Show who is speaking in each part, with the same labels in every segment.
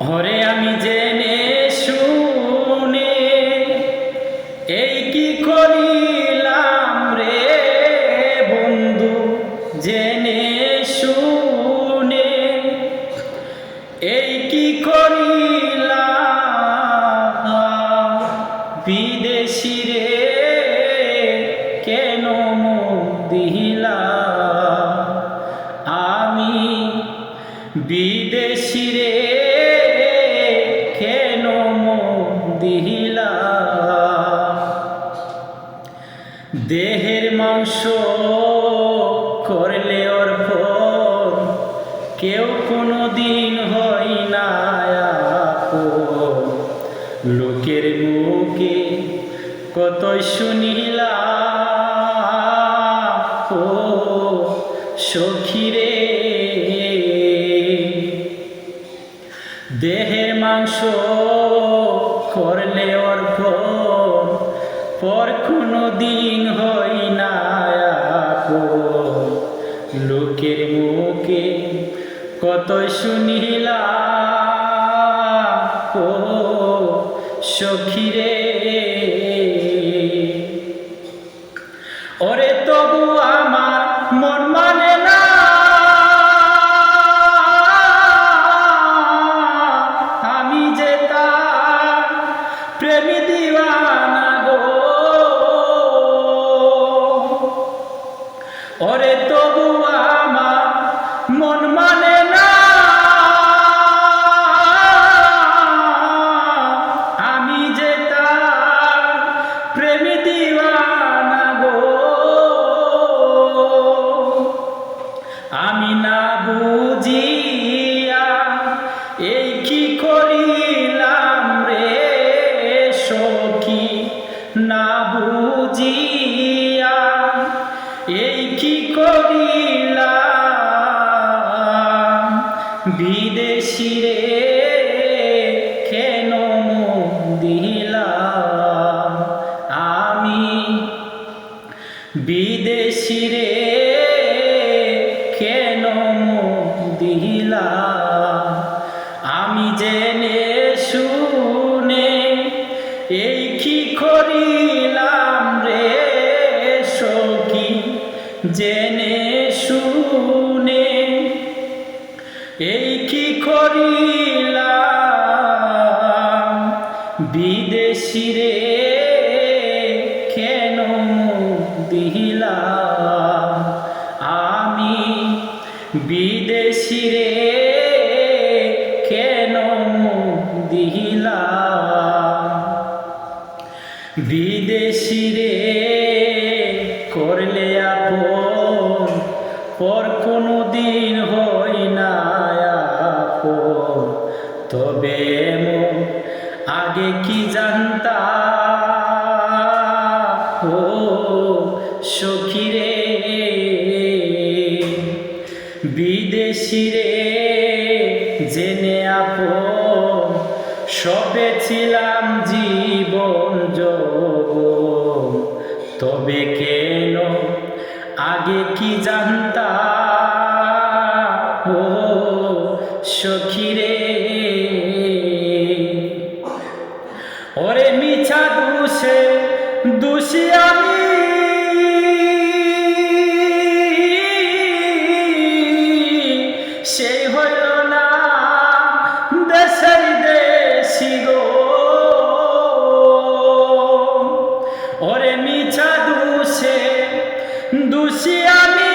Speaker 1: হরে আমি জেনে শুনে এই কি করিলাম রে বন্ধু, জেনে শুনে এই কি করিলাম। বিদেশি রে কেন মুখ দিলাম আমি, বিদেশি রে কেন মুখ দিলাম। দেহের মাংস করলে অর্পণ, কেউ কোনো দিন হয় না আপন। লোকের মুখে কতই শুনিলাম ও সখী রে। দেহের মাংস করলে অর্পণ, পর কোনো দিন হয় না আপন। লোকের মুখে কতই শুনিলাম ও সখী রে। ওরে তবু আমার মন মানে না, আমি যে তার প্রেমী দিওয়ানা গো। ওরে তবু আমার মন মানে না, আমি যে তার প্রেমী দিওয়ানা গো। আমি না বুঝিয়া এই কি করিলাম রে সখী, না বুঝিয়া এই কি করিলাম। বিদেশি রে কেন মুখ দিলাম আমি, বিদেশি রে কেন মুখ দিলাম। আমি জেনে শুনে এই কি করিলাম রে সখী, জেনে শুনে এই কি করিলাম। বিদেশি রে কেন মুখ দিলাম আমি, বিদেশি রে কেন মুখ দিলাম। বিদেশি রে করলে আপন, পর কোনো দিন হয় না আপন। তবে আগে কি জানতাম ও সখী রে। বিদেশি রে জেনে আপন, সবে ছিলাম জীবন যৌবন। তবে কেন আগে কি জানতাম ও সখী রে। ওরে মিছা দোষে দোষী আমি, সেই হইল না দেশের দেশি গো। ওরে মিছা দোষে দোষী আমি,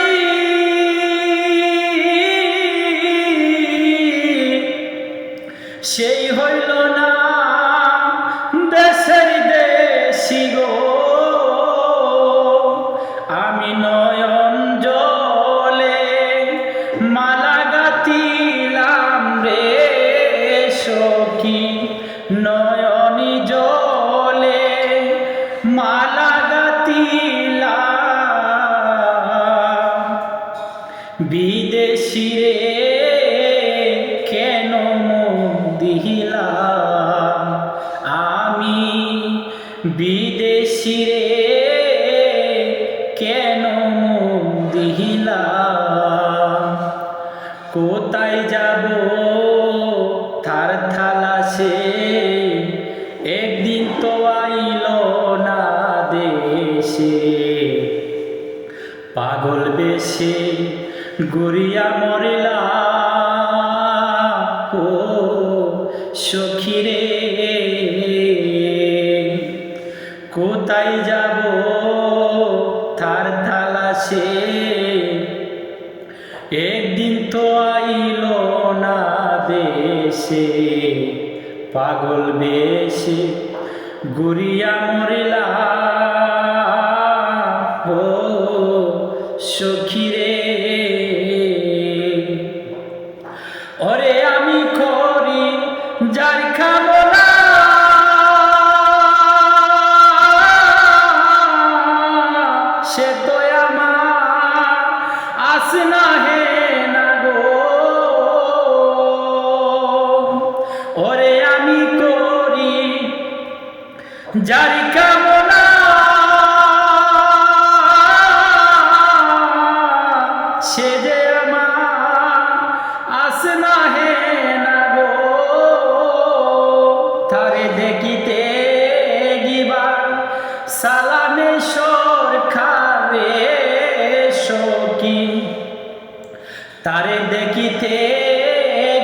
Speaker 1: সেই হইল না দেশের দেশি গো। আমি নয়ন জলে মালা গাঁথিলাম রে সখী, নয়নি জলে মালা গাঁথিলাম। বিদেশি রে কেন মুখ দিলাম আমি, বিদেশি রে কেন মুখ দিলাম। কোথায় যাব থার থালাসে একদিন তো আইল না দেশে পাগল বেশে গড়িয়া মরিলা ও সখিরে কোথায় যাব থার থালাসে একদিন তো আইল না দেশে পাগল বেশে গড়িয়া মরিলা ও সখিরে ওরে আমি করি যার কামনা সে তো আমার আস না হে না গো ওরে আমি করি যার কামনা সে যে আমার আস না হে না গো তারে দেখিতে গিবার সালামে সরকারে সখী তারে দেখিতে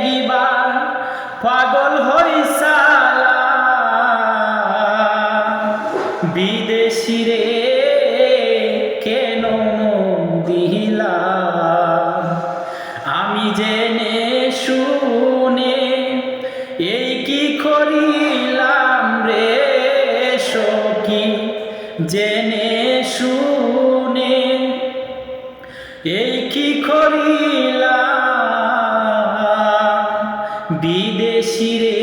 Speaker 1: গিবার পাগল হইসালা বিদেশি রে কেন মন দিলা আমি জেনে শুনে এই কি করিলাম রে সখী জেনে শুনে এই কি করিলাম বিদেশি রে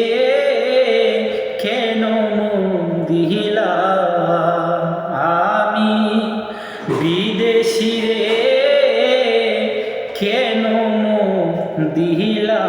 Speaker 1: কেন মন দিলা আমি বিদেশি রে কেন মন দিলা